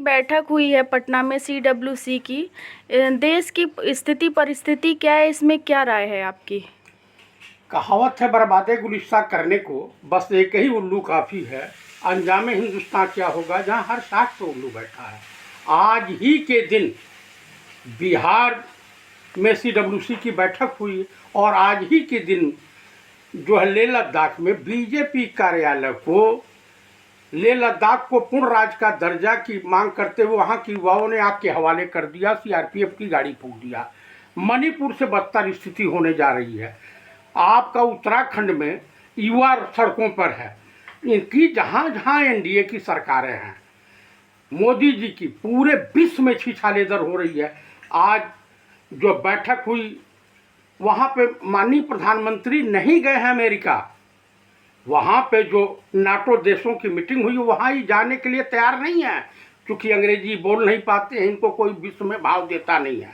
बैठक हुई है पटना में CWC की। देश की स्थिति परिस्थिति क्या है, इसमें क्या राय है आपकी? कहावत है बर्बादे गुलिस्तां करने को बस एक ही उल्लू काफ़ी है। अंजामे हिंदुस्तान क्या होगा जहां हर साख पे उल्लू बैठा है। आज ही के दिन बिहार में CWC की बैठक हुई और आज ही के दिन जो है लेह लद्दाख में बीजेपी कार्यालय को लेह लद्दाख को पूर्ण राज्य का दर्जा की मांग करते हुए वहाँ की युवाओं ने आग के हवाले कर दिया। CRPF की गाड़ी फूंक दिया। मणिपुर से बदतर स्थिति होने जा रही है। आपका उत्तराखंड में युवा सड़कों पर है। इनकी जहाँ जहाँ NDA की सरकारें हैं, मोदी जी की पूरे विश्व में छिछालेदर हो रही है। आज जो बैठक हुई वहाँ पे माननीय प्रधानमंत्री नहीं गए हैं अमेरिका। वहाँ पे जो नाटो देशों की मीटिंग हुई वहाँ ही जाने के लिए तैयार नहीं है, क्योंकि अंग्रेजी बोल नहीं पाते हैं, इनको कोई विश्व में भाव देता नहीं है।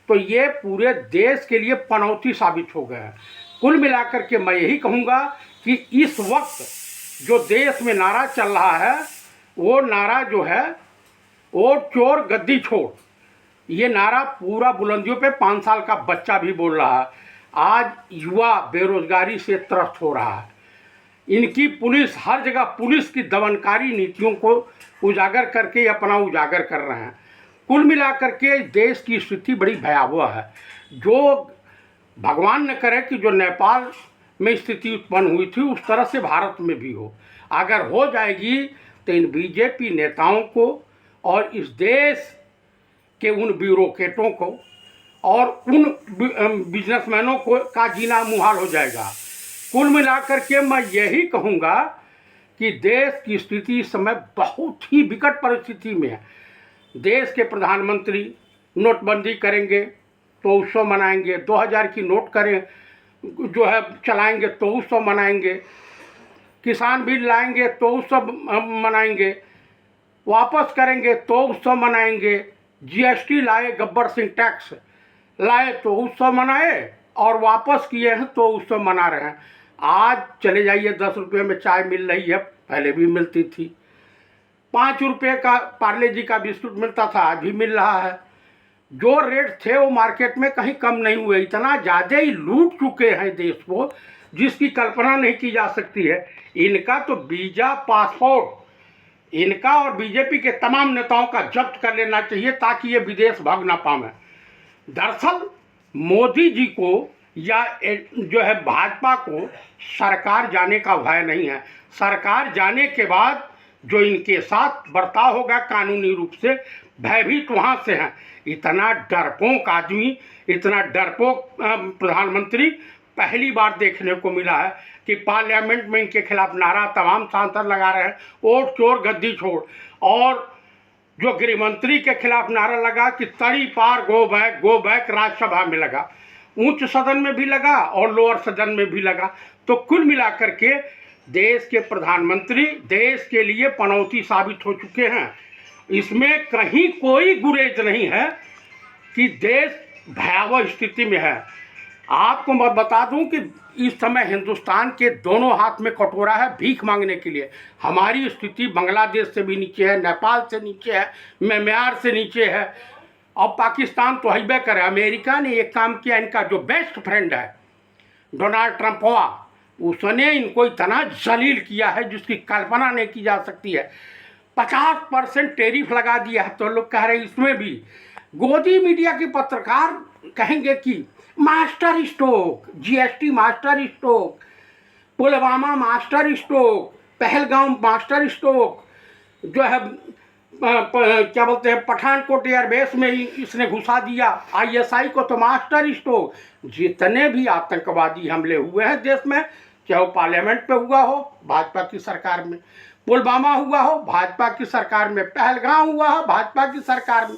तो ये पूरे देश के लिए पनौती साबित हो गया है। कुल मिलाकर के मैं यही कहूँगा कि इस वक्त जो देश में नारा चल रहा है वो नारा जो है वोट चोर गद्दी छोड़, ये नारा पूरा बुलंदियों पे 5 साल का बच्चा भी बोल रहा है। आज युवा बेरोजगारी से त्रस्त हो रहा है। इनकी पुलिस हर जगह पुलिस की दमनकारी नीतियों को उजागर करके अपना उजागर कर रहे हैं। कुल मिलाकर के देश की स्थिति बड़ी भयावह है। जो भगवान न करे कि जो नेपाल में स्थिति उत्पन्न हुई थी उस तरह से भारत में भी हो। अगर हो जाएगी तो इन बीजेपी नेताओं को और इस देश के उन ब्यूरोक्रेटों को और उन बिजनेसमैनों को का जीना मुहाल हो जाएगा। कुल मिलाकर के मैं यही कहूँगा कि देश की स्थिति इस समय बहुत ही विकट परिस्थिति में है। देश के प्रधानमंत्री नोटबंदी करेंगे तो उत्सव मनाएंगे, 2000 की नोट करें जो है चलाएंगे तो उत्सव मनाएंगे, किसान बिल लाएंगे तो उत्सव मनाएंगे, वापस करेंगे तो उत्सव मनाएंगे, GST लाए, गब्बर सिंह टैक्स लाए तो उत्सव मनाए और वापस किए हैं तो उत्सव मना रहे हैं। आज चले जाइए 10 रुपये में चाय मिल रही है, पहले भी मिलती थी। 5 रुपये का पार्ले जी का बिस्कुट मिलता था, आज भी मिल रहा है। जो रेट थे वो मार्केट में कहीं कम नहीं हुए। इतना ज़्यादा ही लूट चुके हैं देश को जिसकी कल्पना नहीं की जा सकती है। इनका तो वीज़ा पासपोर्ट इनका और बीजेपी के तमाम नेताओं का जब्त कर लेना चाहिए ताकि ये विदेश भाग ना पाए। दरअसल मोदी जी को या जो है भाजपा को सरकार जाने का भय नहीं है। सरकार जाने के बाद जो इनके साथ बर्ताव होगा कानूनी रूप से, भयभीत वहाँ से हैं। इतना डरपोक आदमी, इतना डरपोक प्रधानमंत्री पहली बार देखने को मिला है कि पार्लियामेंट में इनके खिलाफ नारा तमाम सांसद लगा रहे हैं, वोट चोर गद्दी छोड़। और जो गृह मंत्री के खिलाफ नारा लगा कि तड़ी पार गो बैक राज्यसभा में लगा, उच्च सदन में भी लगा और लोअर सदन में भी लगा। तो कुल मिलाकर के देश के प्रधानमंत्री देश के लिए पनौती साबित हो चुके हैं। इसमें कहीं कोई गुरेज नहीं है कि देश भयावह स्थिति में है। आपको मैं बता दूं कि इस समय हिंदुस्तान के दोनों हाथ में कटोरा है भीख मांगने के लिए। हमारी स्थिति बांग्लादेश से भी नीचे है, नेपाल से नीचे है, म्यांमार से नीचे है और पाकिस्तान तो हईबे करे। अमेरिका ने एक काम किया, इनका जो बेस्ट फ्रेंड है डोनाल्ड ट्रंप हुआ, उसने इनको इतना जलील किया है जिसकी कल्पना नहीं की जा सकती है। 50% टैरिफ लगा दिया है। तो लोग कह रहे हैं इसमें भी गोदी मीडिया के पत्रकार कहेंगे कि master stroke, GST master stroke, Pulwama master stroke, Pahalgam master stroke, जो है क्या बोलते हैं पठानकोट एयरबेस में इसने घुसा दिया, ISI को तो मास्टर स्ट्रोक। जितने भी आतंकवादी हमले हुए हैं देश में, चाहे वो पार्लियामेंट पे हुआ हो भाजपा की सरकार में, पुलवामा हुआ हो भाजपा की सरकार में, पहलगाम हुआ हो भाजपा की सरकार में,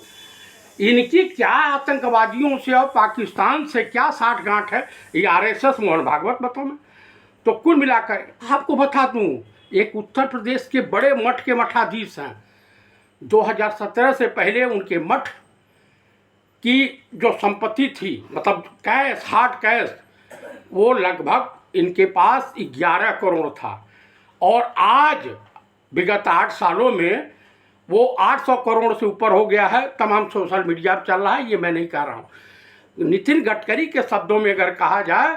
इनकी क्या आतंकवादियों से और पाकिस्तान से क्या साठगांठ है ये RSS मोहन भागवत बताओ में। तो कुल मिलाकर आपको बता दूं, एक उत्तर प्रदेश के बड़े मठ के मठाधीश हैं। 2017 से पहले उनके मठ की जो संपत्ति थी, मतलब कैश, हार्ड कैश, वो लगभग इनके पास 11 करोड़ था। और आज विगत 8 सालों में वो 800 करोड़ से ऊपर हो गया है, तमाम सोशल मीडिया पर चल रहा है, ये मैं नहीं कह रहा हूँ। नितिन गडकरी के शब्दों में अगर कहा जाए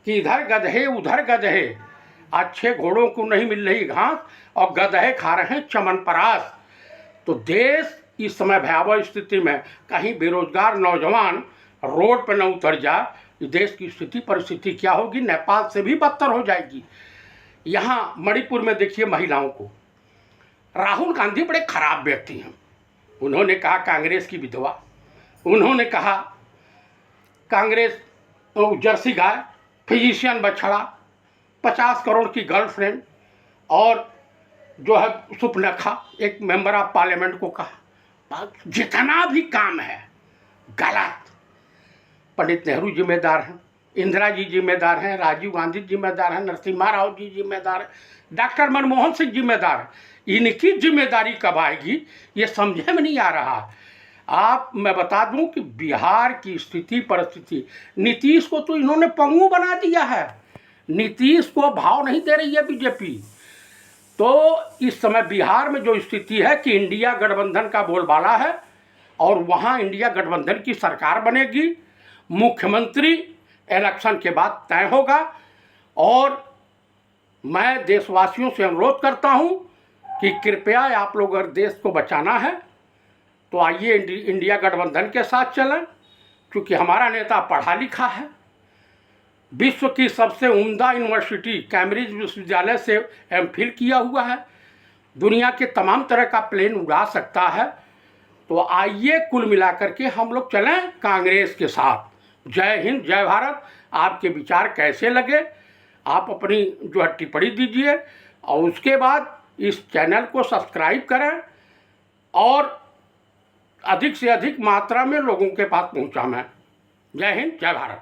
कि इधर गधे उधर गधे, अच्छे घोड़ों को नहीं मिल रही घास और गधे खा रहे हैं चमनप्राश, तो देश इस समय भयावह स्थिति में, कहीं बेरोजगार नौजवान रोड पर न उतर जाए, देश की स्थिति परिस्थिति क्या होगी, नेपाल से भी बदतर हो जाएगी। यहाँ मणिपुर में देखिए महिलाओं को, राहुल गांधी बड़े खराब व्यक्ति हैं। उन्होंने कहा कांग्रेस की विधवा, उन्होंने कहा कांग्रेस जर्सी गाय, फिजिशियन बछड़ा, 50 करोड़ की गर्लफ्रेंड, और जो है सुपनखा, एक मेंबर ऑफ पार्लियामेंट को कहा। जितना भी काम है गलत। पंडित नेहरू जिम्मेदार हैं, इंदिरा जी जिम्मेदार हैं, राजीव गांधी जिम्मेदार हैं, नरसिम्हा राव जी जिम्मेदार हैं, डॉक्टर मनमोहन सिंह जिम्मेदार हैं। इनकी जिम्मेदारी कब आएगी ये समझे में नहीं आ रहा। मैं बता दूं कि बिहार की स्थिति परिस्थिति, नीतीश को तो इन्होंने पंगु बना दिया है, नीतीश को भाव नहीं दे रही है बीजेपी। तो इस समय बिहार में जो स्थिति है कि इंडिया गठबंधन का बोलबाला है और वहाँ इंडिया गठबंधन की सरकार बनेगी, मुख्यमंत्री इलेक्शन के बाद तय होगा। और मैं देशवासियों से अनुरोध करता हूँ कि कृपया आप लोग अगर देश को बचाना है तो आइए इंडिया गठबंधन के साथ चलें, क्योंकि हमारा नेता पढ़ा लिखा है, विश्व की सबसे उम्दा यूनिवर्सिटी कैम्ब्रिज विश्वविद्यालय से एमफिल किया हुआ है, दुनिया के तमाम तरह का प्लेन उड़ा सकता है। तो आइए कुल मिलाकर के हम लोग चलें कांग्रेस के साथ। जय हिंद, जय भारत। आपके विचार कैसे लगे आप अपनी जो है टिप्पणी दीजिए, और उसके बाद इस चैनल को सब्सक्राइब करें और अधिक से अधिक मात्रा में लोगों के पास पहुँचाएं। जय हिंद, जय भारत।